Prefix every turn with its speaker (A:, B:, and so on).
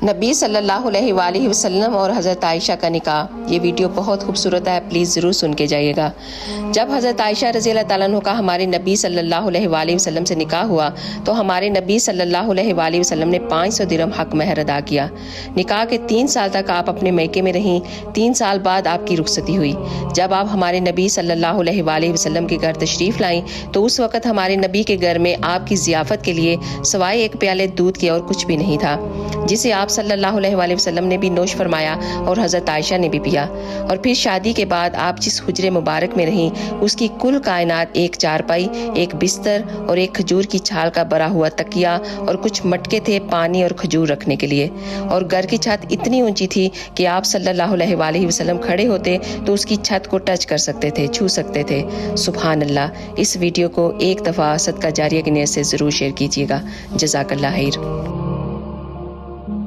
A: نبی صلی اللہ علیہ وآلہ وسلم اور حضرت عائشہ کا نکاح، یہ ویڈیو بہت خوبصورت ہے، پلیز ضرور سن کے جائیے گا۔ جب حضرت عائشہ رضی اللہ تعالیٰ عنہ کا ہمارے نبی صلی اللہ علیہ وآلہ وسلم سے نکاح ہوا تو ہمارے نبی صلی اللہ علیہ وآلہ وسلم نے 500 درہم حق مہر ادا کیا۔ نکاح کے 3 سال تک آپ اپنے میکے میں رہیں، 3 سال بعد آپ کی رخصتی ہوئی۔ جب آپ ہمارے نبی صلی اللہ علیہ وآلہ وسلم کے گھر تشریف لائیں تو اس وقت ہمارے نبی کے گھر میں آپ کی ضیافت کے لیے سوائے ایک پیالے دودھ کے اور کچھ بھی نہیں تھا، جسے آپ صلی اللہ علیہ وآلہ وسلم نے بھی نوش فرمایا اور حضرت عائشہ نے بھی پیا۔ اور پھر شادی کے بعد آپ جس حجرے مبارک میں رہیں اس کی کل کائنات ایک چارپائی، ایک بستر اور ایک کھجور کی چھال کا بھرا ہوا تکیہ اور کچھ مٹکے تھے پانی اور کھجور رکھنے کے لیے۔ اور گھر کی چھت اتنی اونچی تھی کہ آپ صلی اللہ علیہ وآلہ وسلم کھڑے ہوتے تو اس کی چھت کو ٹچ کر سکتے تھے، چھو سکتے تھے۔ سبحان اللہ۔ اس ویڈیو کو ایک دفعہ صدقہ جاریہ کی نیت سے ضرور شیئر کیجیے گا۔ جزاک اللہ خیر۔